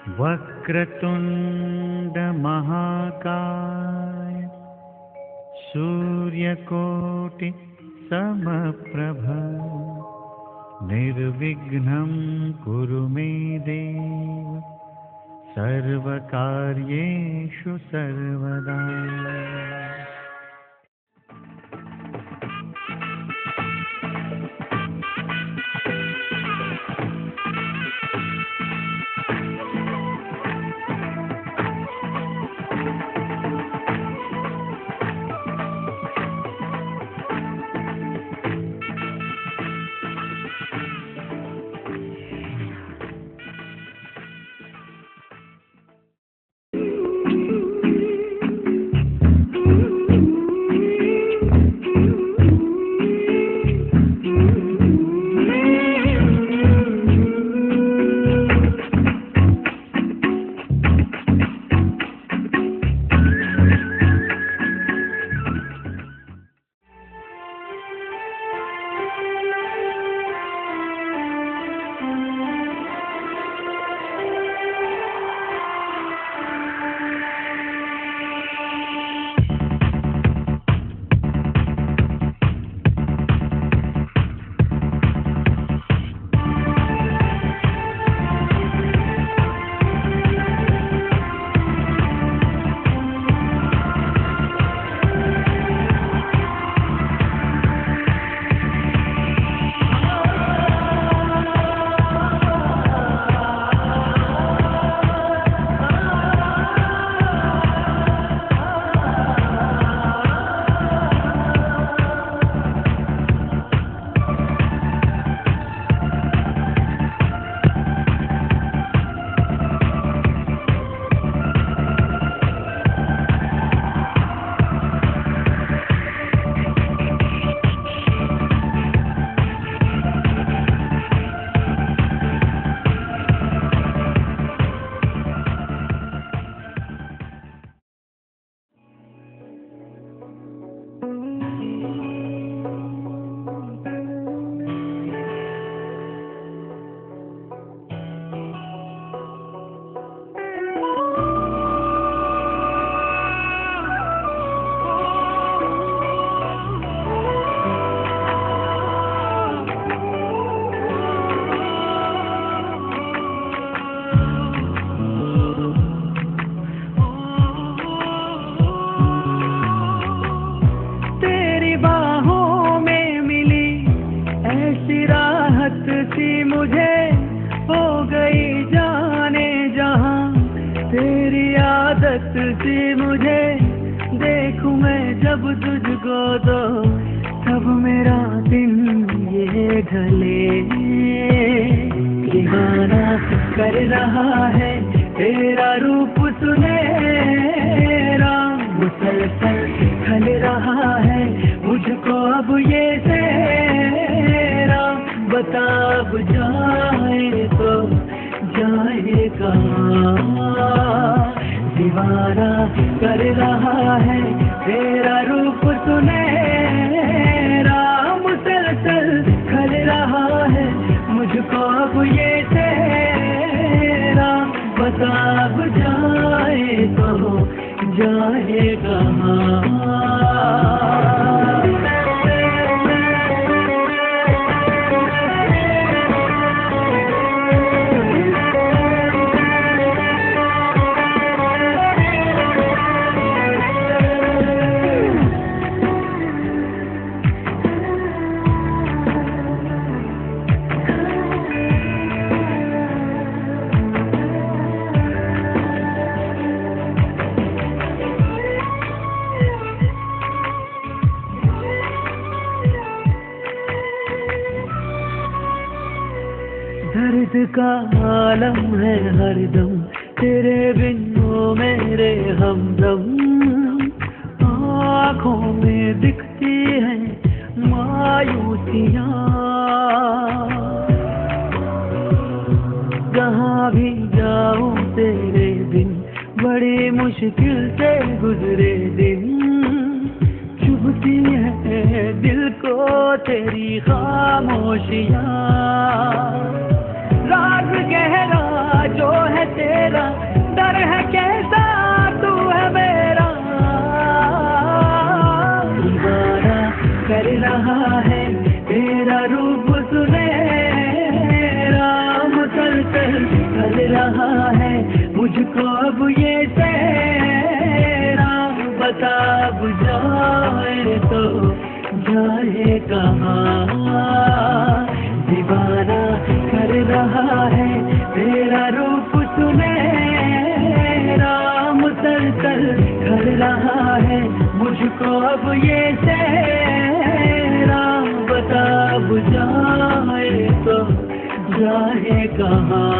वक्रतुंड महाकाय सूर्यकोटि समप्रभ निर्विघ्नं कुरु मे देव सर्वकार्येषु सर्वदा। दर्द का आलम है हरदम तेरे बिन वो मेरे हमदम। आँखों में दिखती है मायूसियाँ, जहाँ भी जाऊँ तेरे बिन बड़ी मुश्किल से गुजरे दिन। चुभती है दिल को तेरी खामोशियाँ, राज गहरा जो है तेरा कर रहा है मुझको अब ये तेरा, बता अब जाए तो जाए कहाँ। दीवाना कर रहा है तेरा रूप सुनहरा, मुसलसल कर रहा है मुझको अब ये तेरा, बता अब जाए तो जाए कहाँ।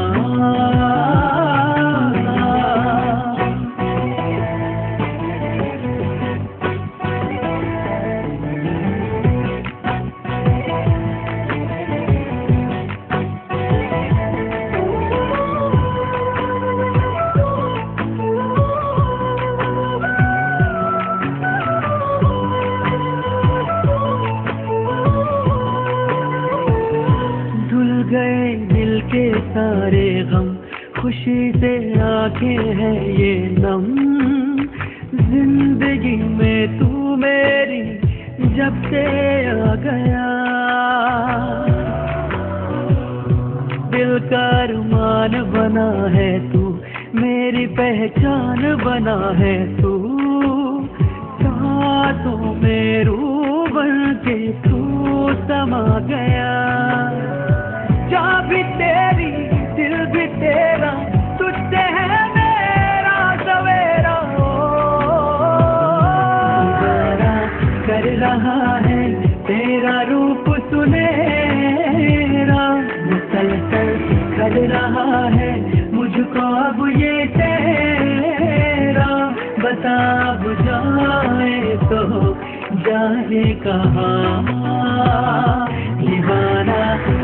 सारे गम खुशी से आंखें हैं ये नम, जिंदगी में तू मेरी जब से आ गया, दिल का अरमान बना है तू, मेरी पहचान बना है तू, सांसों में रूह बन के तू समा गया। जा भी तेरी दिल भी तेरा, तुझसे है मेरा सवेरा। दीवाना कर रहा है तेरा रूप सुनहरा, मुसलसल कर रहा है मुझको अब ये तेरा, बता अब जाए तो जाए कहाँ। दीवाना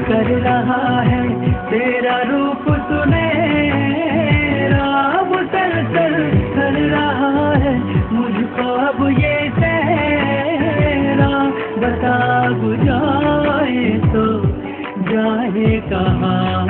कर रहा है तेरा रूप सुनहरा, मुसलसल कर रहा है मुझको अब ये तेरा, बता अब जाए तो जाए कहाँ।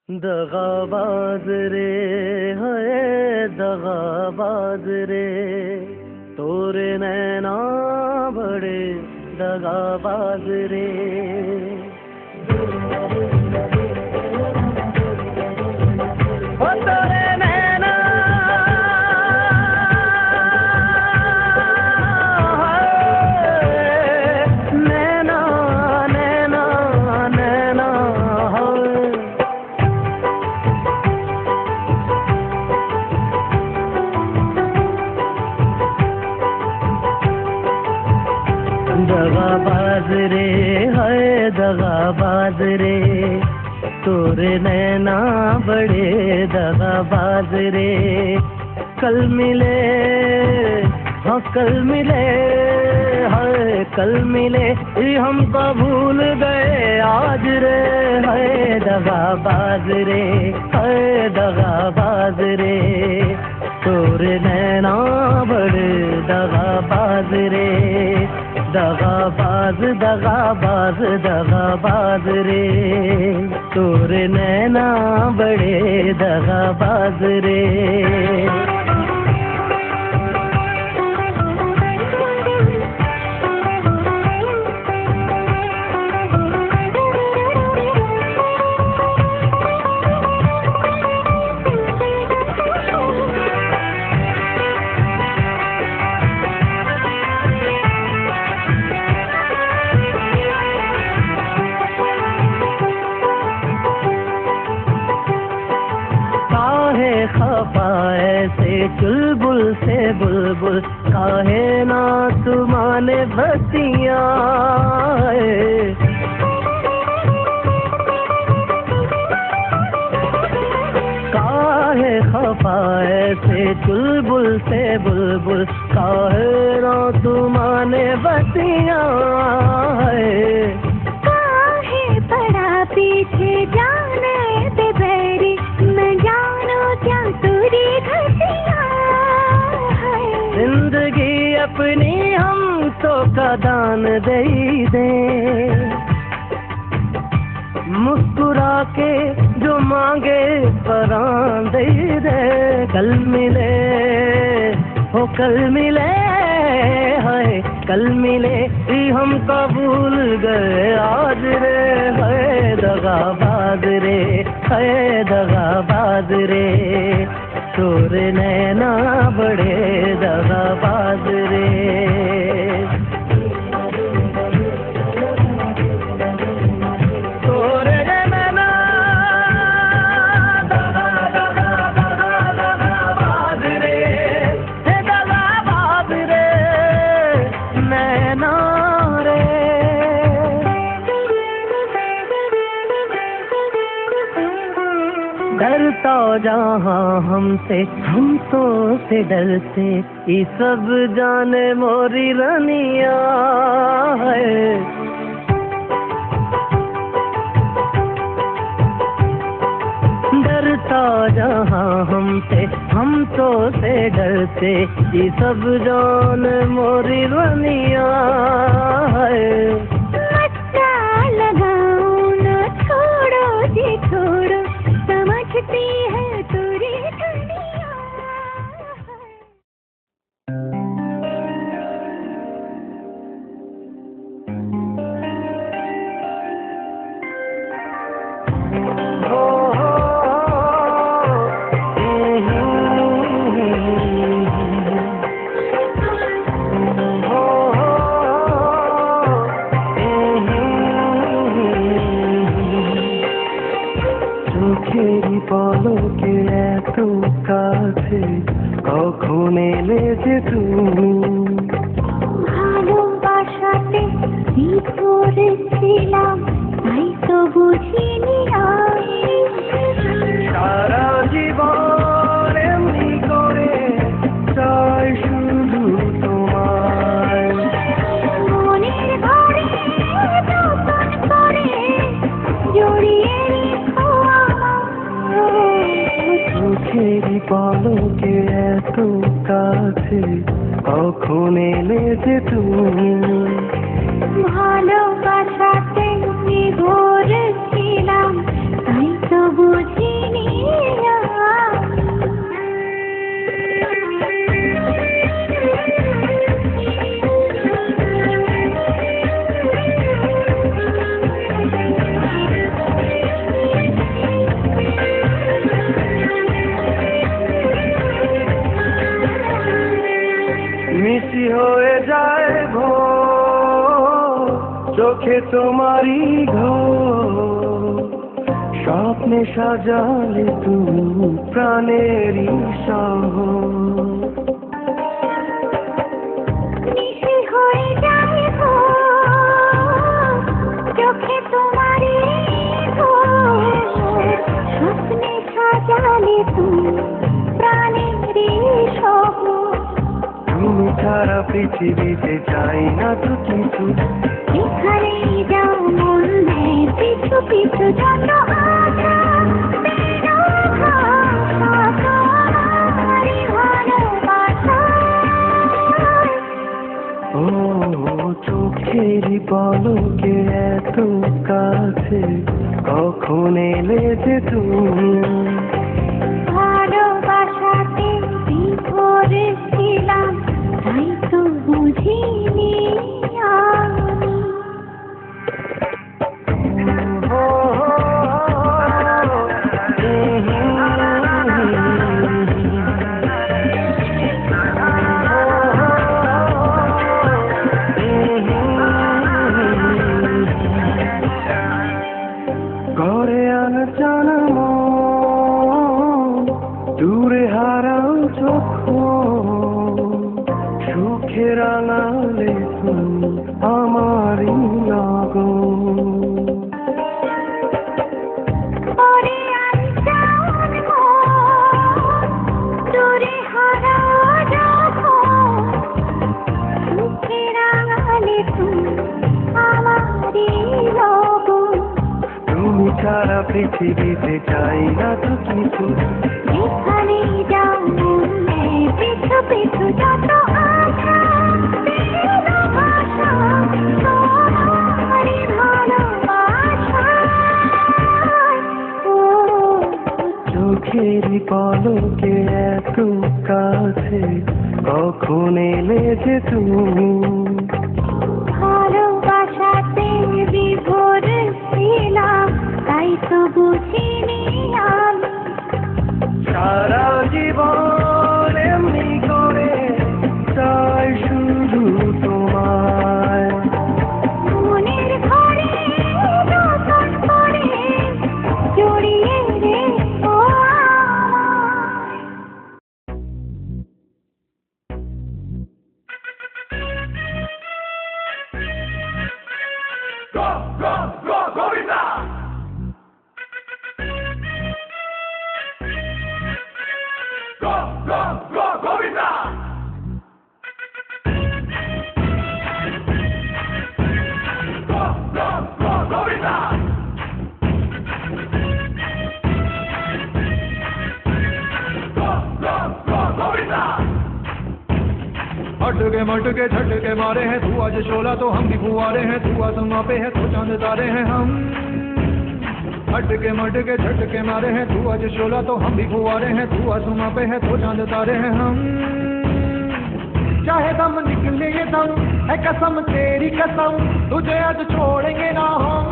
दगाबाज रे है दगाबाज रे, तोरे नैना बड़े दगाबाज रे। दगाबाज रे है दगाबाज रे, तोरे नैना बड़े दगाबाज रे। कल मिले हाँ कल मिले, है कल मिले हम तो भूल गए आज रे, है दगाबाज रे है दगाबाज रे, तोरे नैना बड़े दगाबाज रे। दगाबाज दगाबाज दगाबाज रे, तोरे नैना बड़े दगाबाज रे। खफा ऐसे चुलबुल से बुलबुल, काहे ना तुमाने बतिया। काहे खफा ऐसे चुलबुल से बुलबुल, काहे ना तुमाने बतिया। काहे पड़ा पीछे जाने दे बैरी, मैं जानू क्या तुरी अपनी हम तो का दान दे दे, मुस्कुरा के जो मांगे परान दे दे। कल मिले हो कल मिले, हाय कल मिले हम कबूल गए आज रे, है दगाबाज रे, है दगाबाज रे, तोरे नैना बड़े दगाबाज रे। डरता जहाँ हमसे हम तो से डरते, ये सब जाने मोरी रनिया है। डरता जहाँ हमसे हम तो से डरते, ये सब जाने मोरी रनिया है। मत्ता लगाओ न छोड़ो जी छोड़ो, समझती है तुरी दुनिया। চোখেরই পলকে এত কাছে কখন এলে যে তুমি, ভালোবাসাতে ভিতরে ছিলাম তাই তো বুঝিনি আমি, সারা জীবন এমনি করে চাই শুধু তোমায়। মনের ঘরে নতুন করে জড়িয়ে রেখো আমায়। চোখেরই পলকে এত কাছে কখন এলে যে তুমি, ভালোবাসাতে বিভোরে ছিলাম তাই তো বুঝিনি মিশি হয়ে যায় ভোর, চোখে তোমারই ঘোর, স্বপ্নে সাজালে তুমি প্রাণেরই শহর। মিশে হয়ে যায় গো, চোখে তোমারই ঘোর, স্বপ্নে সাজালে তুমি প্রাণেরই শহর। তুমি ছাড়া পৃথিবীতে চাই না তো কিছু, এখানেই যাও মন নেই পিছু পিছু যত আশা, ও চোখেরই পলকে এত কাছে কখন এলে যে তুমি, ভালোবাসাতে বিভোরে ছিলাম তাই তো বুঝিনি আমি। ঘরে আনচানা মন, দূরে হারাও যখন, সুখে রাঙালে তুমি আমারই লগন। ওরে আনজান মন, দূরে হারাও যখন, সুখে রাঙালে তুমি আমারই লগন। তুমি ছাড়া পৃথিবীতে চাই না তো কিছু, এখানেই যাও মন নেই পিছু পিছু যত আশা। চোখেরই পলকে এত কাছে কখন এলে যে তুমি ভালোবাসাতে বিভোর ছিলাম তাই তো বুঝিনি আমি সারা জীবন এমনি করে চাই শুধু তোমায় মনের ঘরে নতুন করে জড়িয়ে রেখো আমায়। अटके मटके झटके मारे हैं तू आज शोला तो हम भी फुआरे हैं तू आसमां पे है तो चांद तारे हैं हम अटके मटके झटके मारे हैं तू आज शोला तो हम भी फुआरे हैं तू आसमां पे है तो चांद तारे हैं हम चाहे दम निकले ये दम है कसम तेरी कसम तुझे आज छोड़ेंगे ना हम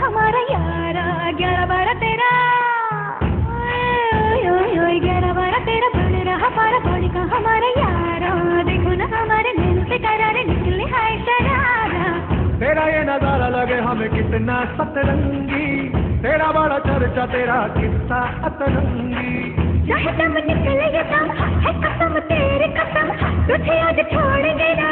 हमारा यारा 11-12 तेरा 11-12 तेरा बढ़ रहा पारा बड़ी का हमारा यारा देखो ना हमारे दिल से करारे निकले हाय शरारा तेरा ये नजारा लगे हमें कितना सतरंगी तेरा बड़ा चर्चा तेरा किस्सा अतरंगी चाहे दम निकले ये दम है कसम तेरी कसम तुझे आज छोड़ेंगे ना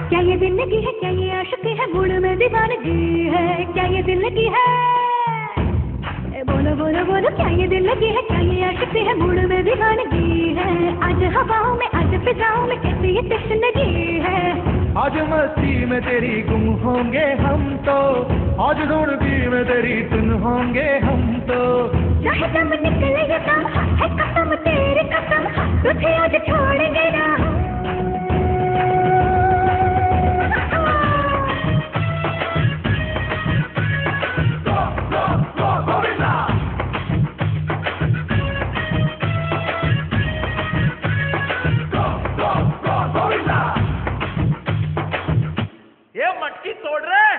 क्या ये जिंदगी है क्या ये आशिकी है गुण में दीवानगी है क्या ये जिंदगी है बोलो बोलो बोलो क्या ये दिल्लगी है क्या ये आशिकी है गुण में दीवानगी है आज हवाओं में आज फिजाओं में कैसी ये तश्नगी है आज मस्ती में तेरी गुम होंगे हम तो आज ढूंढती में तेरी तुम होंगे हम तो चाहे दम निकले ये दम है कसम तेरी कसम तुझे आज छोड़ेंगे ना ये मटकी तोड़ रहे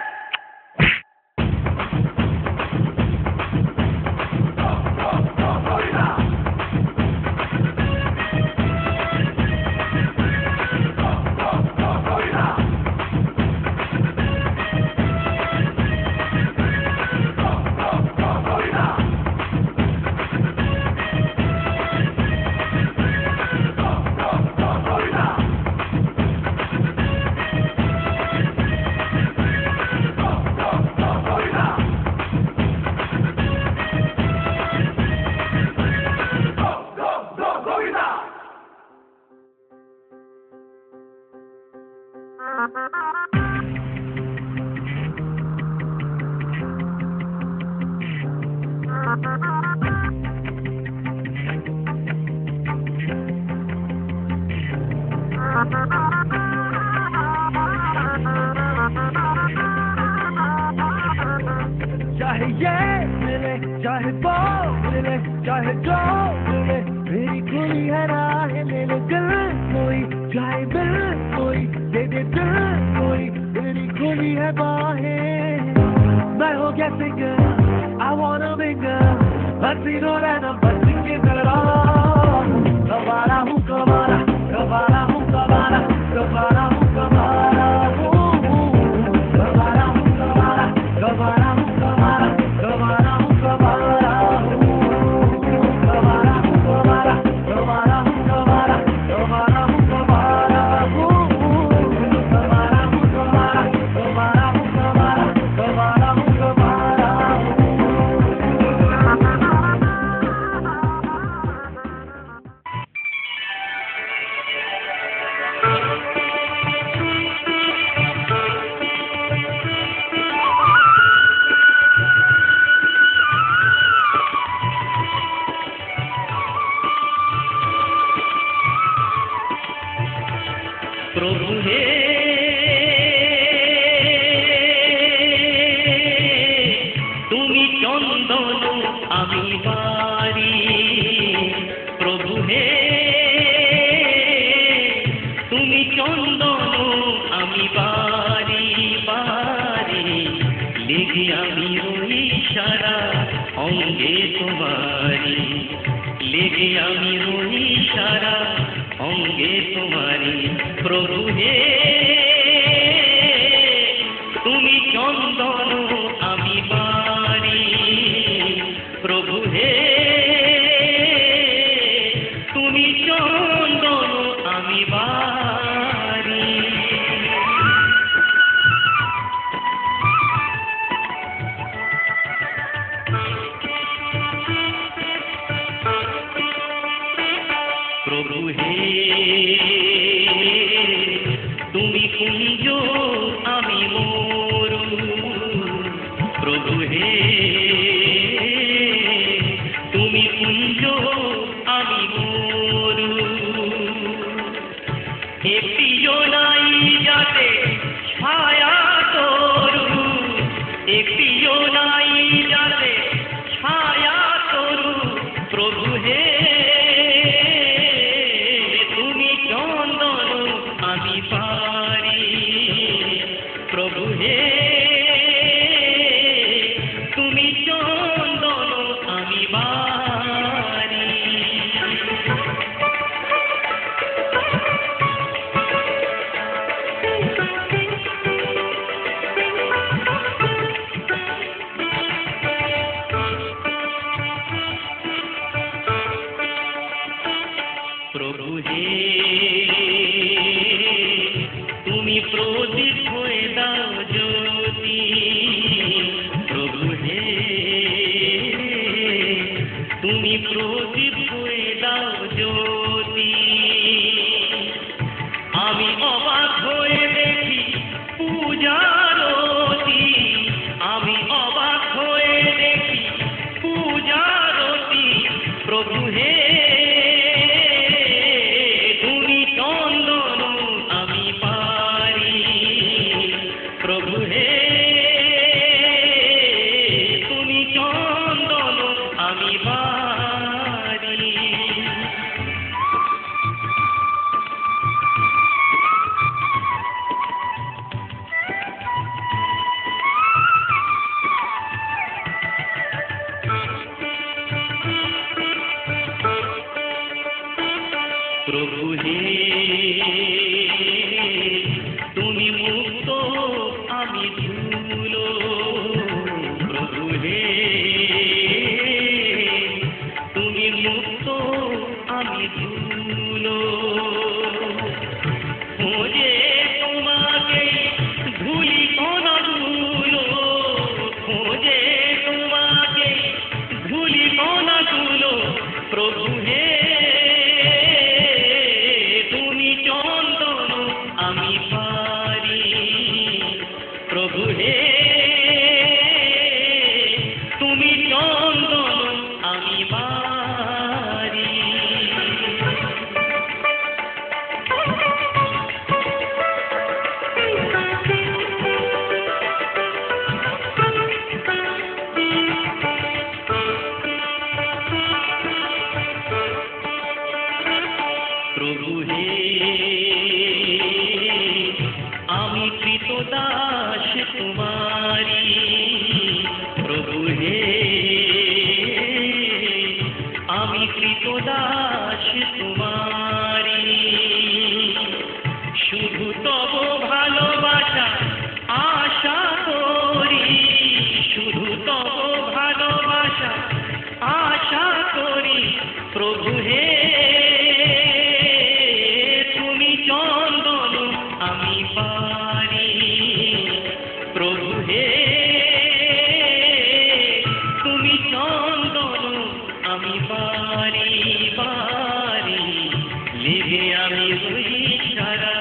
चाहे ये मिले चाहे वो मिले चाहे जो मिले मेरी खुली है राह ले ले दिल कोई चाहे दिल कोई दे दे दिल कोई मेरी खुली है बाहें मैं हो गया singer I wanna be girl हसीनों रहना बस के जरा कबारा हूँ कबारा कबारा हूँ कबारा कबारा हूँ कबारा कबारा हूँ कबारा कबारा हूँ कबारा कबारा हूँ कबारा कबारा हूँ कबारा कबारा हूँ कबारा कबारा हूँ कबारा कबारा हूँ कबारा कबारा हूँ कबारा कबारा हूँ कबारा प्रभु हे তুমি চন্দন আমি বারি প্রভু হে তুমি চন্দন আমি বারি বারি লেগে আমি রই সারা অঙ্গে তোমারি লেগে আমি রই সারা অঙ্গে তোমারি প্রভু হে তুমি চন্দন আমি বারি প্রভু হে তুমি চন্দন আমি বারি প্রভু হে তুমি কুঞ্জ আমি মরু প্রভু হে তুমি কুঞ্জ আমি মরু একটিও নাই যাতে ছায়া তরু একটিও নাই যাতে ছায়া তরু প্রভু হে তুমি চন্দন আমি পারি প্রভু হে তুমি চন্দন আমি বারি প্রভু হে তুমি প্রদীপ হয়ে দাও জ্যোতি প্রভু হে তুমি প্রদীপ হয়ে দাও জ্যোতি আমি অবাক হয়ে দেখি পূজারতি আমি অবাক হয়ে দেখি পূজারতি প্রভু হে তুমি চন্দন আমি পারি প্রভু হে তুমি চন্দন আমি পারি প্রভু হে তুমি মুক্ত আমি ধুলো প্রভু হে তুমি মুক্ত আমি ধুলো খোঁজে তোমাকে ধুলি কোনা ধুলো খোঁজে তোমাকে ধুলি কোনা ধুলো প্রভু হে তুমি চন্দন আমি পারি প্রভু হে তুমি চন্দন আমি পারি প্রভু হে তুমি চন্দন আমি বাড়ি বাড়ি লেগে আমি রই সারা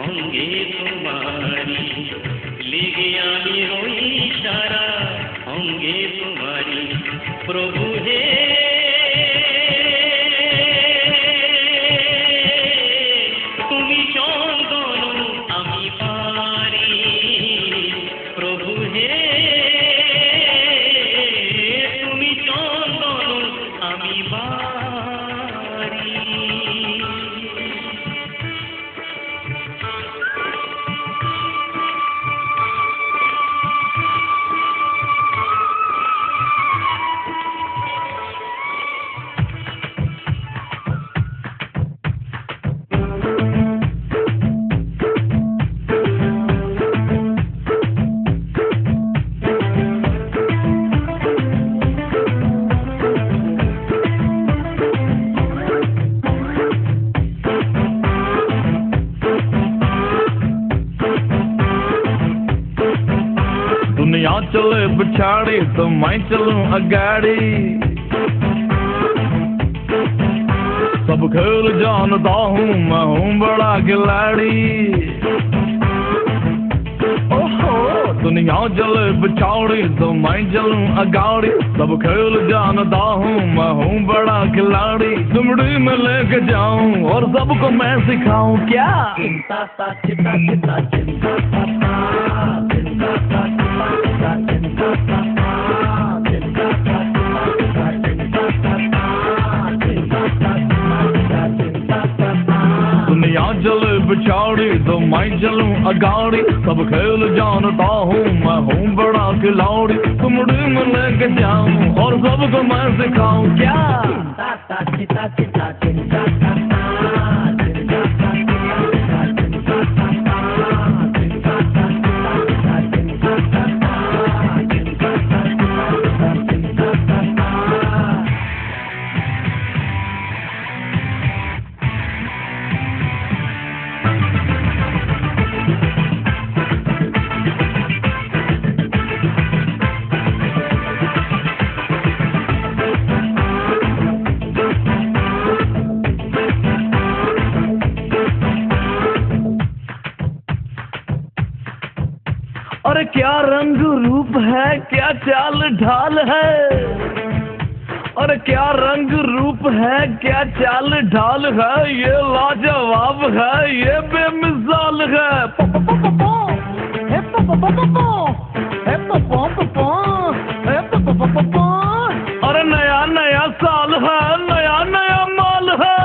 অঙ্গে তোমারি লেগে আমি রই সারা অঙ্গে তোমারি প্রভু হে তুমি চন্দন আমি পারি প্রভু হে তুমি চন্দন আমি পারি दुनिया चले पछाड़ी तो मैं चलूं अगाड़ी सब खेल जानता हूँ मैं हूँ बड़ा खिलाड़ी ओहो दुनिया चले पछाड़ी तो मैं चलूं अगाड़ी सब खेल जानता हूँ मैं हूँ बड़ा खिलाड़ी चुमड़ी में लेके जाऊं और सबको मैं सिखाऊं क्या चिंता सा चिंता चिंता चिंता सा चिंता सा दुनिया चले पछाड़ी तो मैं चलूं अगाड़ी सब खेल जानता हूँ मैं हूँ बड़ा खिलाड़ी तुमड़ी में लेके जाऊं और सबको मैं सिखाऊं क्या चिंता चिंता चिंता अरे क्या रंग रूप है क्या चाल ढाल है अरे क्या रंग रूप है क्या चाल ढाल है ये लाजवाब है ये बेमिसाल है अरे नया नया साल है नया नया माल है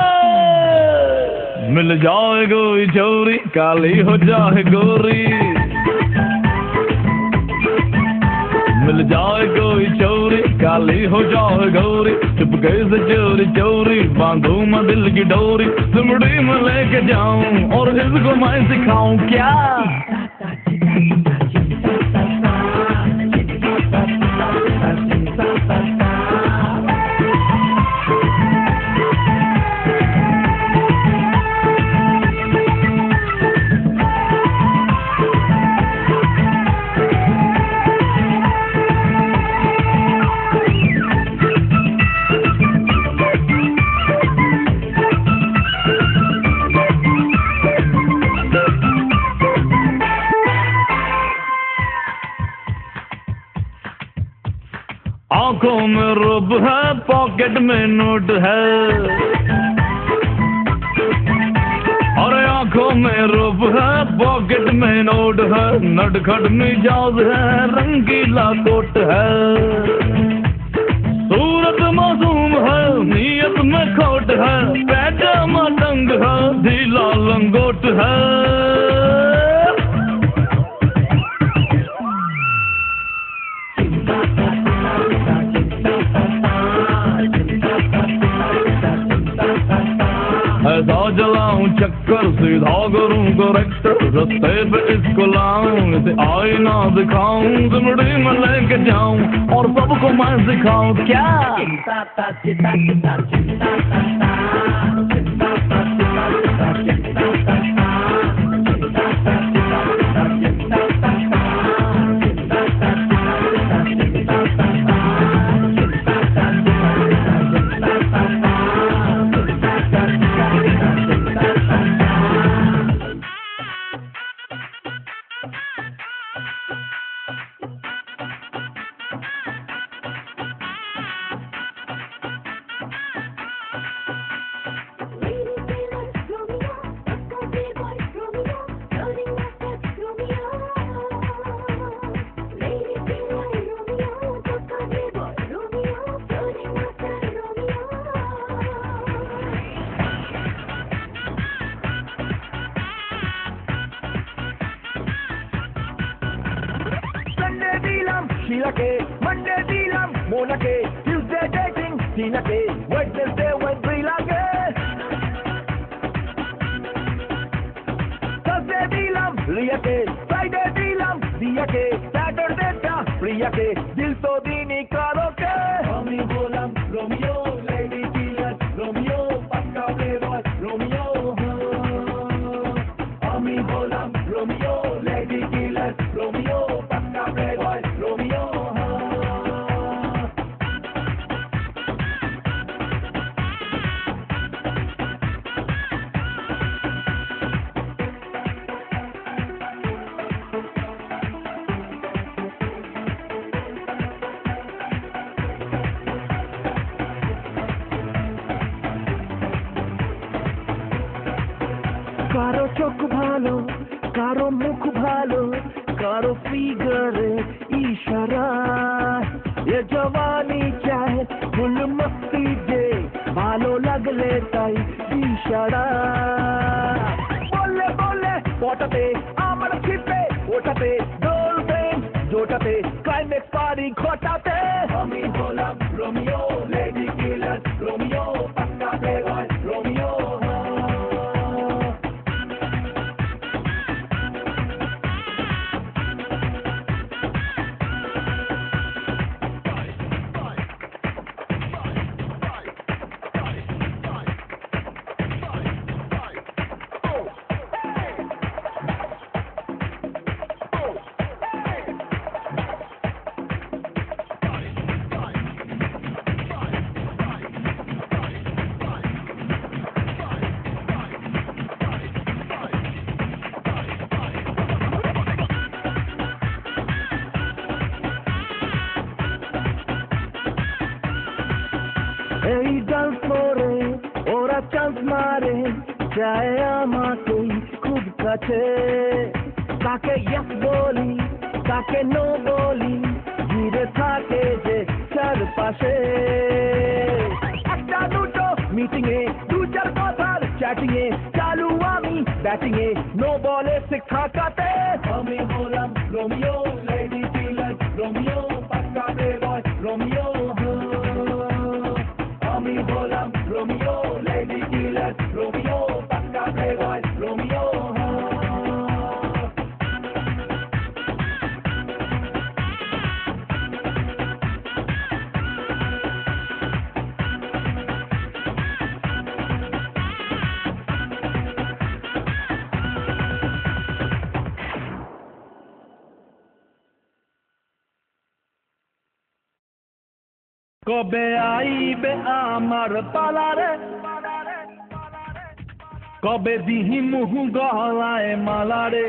मिल जाए कोई चोरी काली हो जाए गोरी मिल जाए कोई चोरी काली हो जाए गौरी चुपके से चोरी चोरी बांधू मैं दिल की डोरी चुमड़ी में लेके जाऊं और इसको मैं सिखाऊं क्या आंखों में रूप है पॉकेट में नोट है और आंखों में रूप है पॉकेट में नोट है नटखट मिजाज है रंगीला कोट है सूरत मासूम है नीयत में खोट है पैजामा तंग है ढीला लंगोट है ऐसा जलाऊं चक्कर सीधा करूं करेक्टर रस्ते पे इसको लाऊं इसे आईना दिखाऊं जिमड़ी में लेके जाऊं और सबको मैं सिखाऊं क्या Sheila K. Monday dilam Mona K. Tuesday dating Tina K. Wednesday went Brila K. Thursday dilam Ria K. Friday dilam Dia K. Saturday ta Priya K. Dil to dini karo ke. Hami bolam Romeo, lady killer Romeo, pakka playboy Romeo. Hami bolam Romeo, lady killer Romeo, pakka playboy Romeo. কারো চোখ ভালো কারো মুখ ভালো কারো ফিগারে ইশারা এ জওয়ানি চায় ফুল মস্তি যে ভালো লাগলে তাই ইশারা বলে বলে পটাতে আমার ছিপে ওটাতে ডলফিন জোটাতে ক্লাইমেক্স পারি ঘটাতে আমি হলাম রোমিও লেডি কিলার রোমিও পাক্কা প্লেবয় রোমিও। এই ডান্স ফ্লোরে ওরা চান্স মারে চায় আমাকেই খুব কাছে কাকে ইয়েস বলি কাকে নো বলি ঘিরে থাকে যে চারপাশে একটা দুটো মিটিং এ দু চার কথার চ্যাটিং এ চালু আমি ব্যাটিং এ নো বলে শিক্ষা কাটে আমি হলাম রোমিও লেডি কিলার রোমিও পাক্কা প্লেবয় রোমিও। আমি হলাম রোমিও লেডি কিলার রোমিও পাক্কা প্লেবয় রোমিও। কবে আইবে আমার পালারে কবে দিহি মুহ গলায় মালারে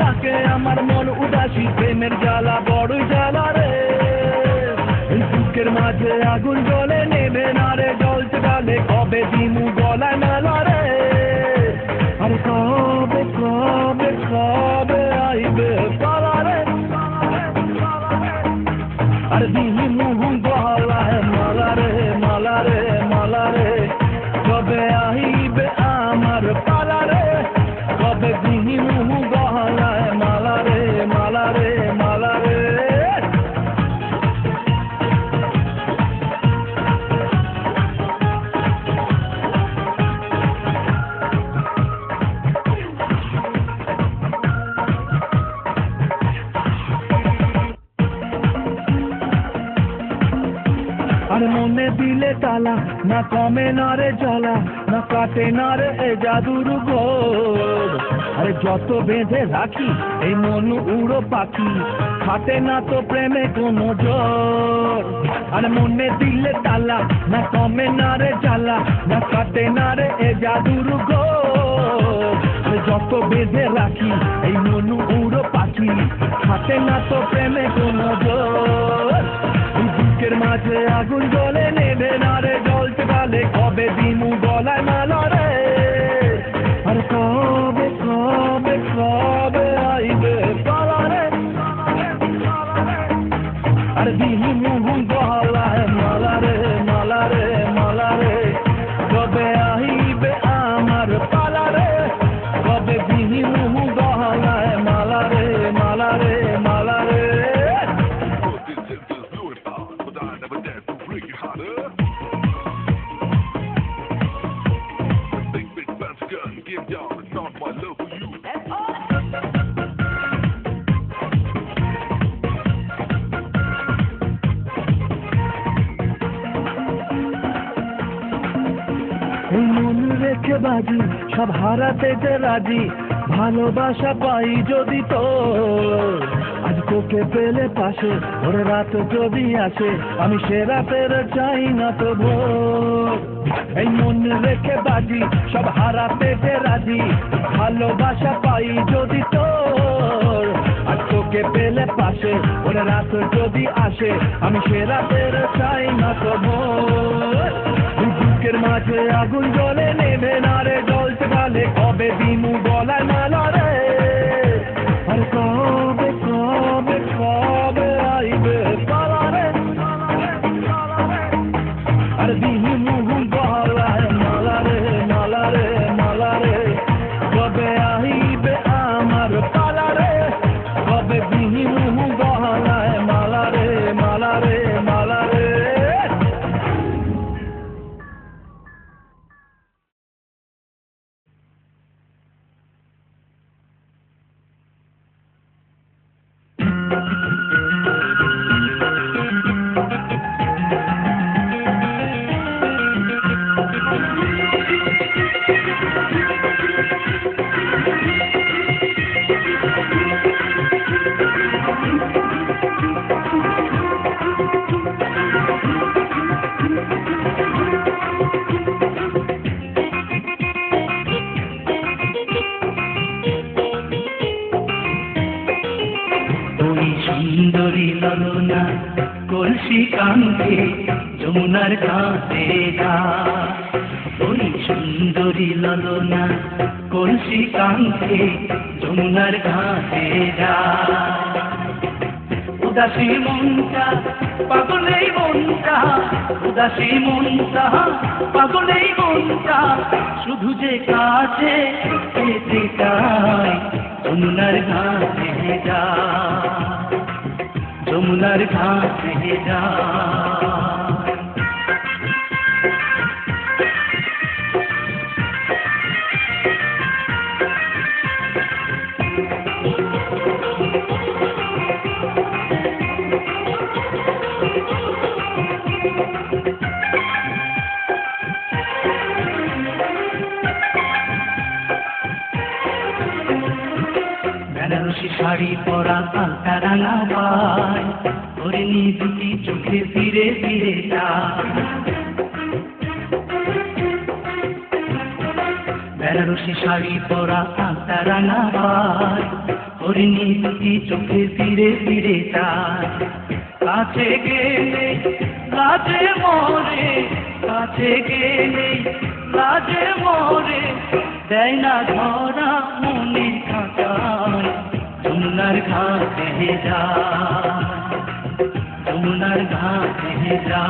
থাকে আমার মন উদাসী প্রেমের জ্বালা বড় জ্বালা রে বুকের মাঝে আগুন জ্বলে নেবে না রে জ্বলতে গেলে কবে দিমু গলায় মেলা রে আরে কবে কবে কবে আইবে পালা রে আরে দিমু গলায় মালা রে মালা রে মালা রে কবে আইবে আমার পালা রে কবে দিমু গলায় মালা রে মালা রে মালা রে। তালা না কমে না রে জ্বালা না কাটে না রে এ জাদুর ঘোর আরে যত বেঁধে রাখি এই মন উড়ো পাখি খাটে না তো প্রেমে কোনো জোর আরে মনে দিলে তালা না কমে না রে জ্বালা না কাটে না রে এ জাদুর ঘোর আরে যত বেঁধে রাখি এই মন উড়ো পাখি খাটে না তো প্রেমে কোনো জোর বুকের মাঝে আগুন জ্বলে নেবে না রে জ্বলতে পালে কবে দিমু গলায় মালা রে আর কবে কবে কবে আইবে পালা রে আর দিমু গলায় মালা রে মালা রে মালা রে কবে আইবে আমার পালা রে কবে দিমু গলায় মালা রে মালা রে মালা রে রেখে বাজি সব হারাতে যে রাজি ভালোবাসা পাই যদি তো আজ তোকে পেলে পাশে ওরে রাত যদি আসে আমি সে রাতের চাই না তো ভোর এই মন রেখে বাজি সব হারাতে যে রাজি ভালোবাসা পাই যদি তোর আজ তোকে পেলে পাশে ওরে রাত যদি আসে আমি সে রাতের চাই না তো ভোর বুকের মাঝে আগুন জ্বলে নেবে না রে জ্বলতে পালে কবে দিমু গলায় মালা রে আর কবে কবে কবে আইবে পালা রে আর দিমু গলায় মালা রে মালা রে মালা রে কবে আইবে আমার পালা রে কবে দিমু গলায় মালা রে মালা রে মালা রে সুন্দরী ললনা কলসি কাঙ্ক্ষে যমুনার ঘাটে যা ওই সুন্দরী ললনা কলসি কাঙ্ক্ষে যমুনার ঘাটে যা উদাসী মনটা পাগলেই মনটা উদাসী মনটা পাগলেই মনটা শুধু যে কাছে পেতে চায় যমুনার ঘাটে যা যমুনার ঘাটে যা বেনারসি শাড়ি পরা আলতা রাঙা পায় হরিণী দুটি চোখে ফিরে ফিরে যায় বেনারসি শাড়ি পরা আলতা রাঙা পায় হরিণী দুটি চোখে ফিরে ফিরে যায় কাছে গেলে লাজে মরে কাছে গেলে লাজে মরে দেয় না ধরা মনে খাঁচায় যমুনার ঘাটে যা যমুনার ঘাটে যা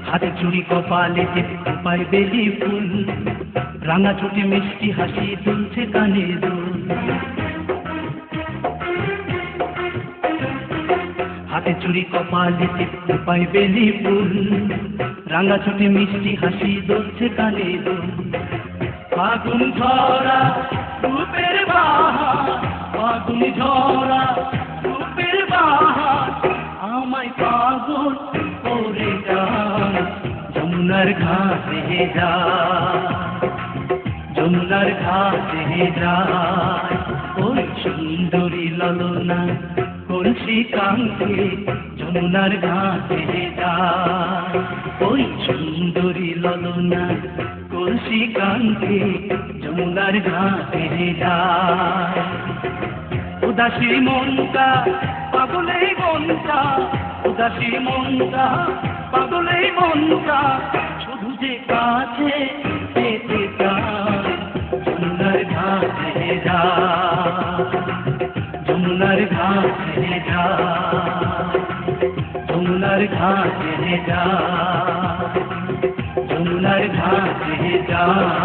হাতে চুড়ি কপালে পায় বেলি ফুল রাঙা ছোটে মিষ্টি হাসি দুলছে কানে দুল, হাতে চুড়ি কপালে টিপতে পাই বেলি ফুল, রাঙা ছোটে মিষ্টি হাসি দুলছে কানে দুল। ফাগুন ঝরা রূপের বাহার, ফাগুন ঝরা রূপের বাহার, আমায় পাগল করে যায় যমুনার ঘাটে যায়, যমুনার ঘাটে যায়। ওই সুন্দরী ললনা কলসি কাঙ্ক্ষে যমুনার ঘাটে যায়, ওই সুন্দরী ললনা কলসি কাঙ্ক্ষে যমুনার ঘাটে যায়। উদাসী মনটা পাগলে মনটা, উদাসী মনটা পাগলে মনটা, শুধু যে কাছে পেতে চায় যমুনার ঘাটে যায়, যমুনার ঘাটে যায়, যমুনার ঘাটে যায়, যমুনার ঘাটে যায়।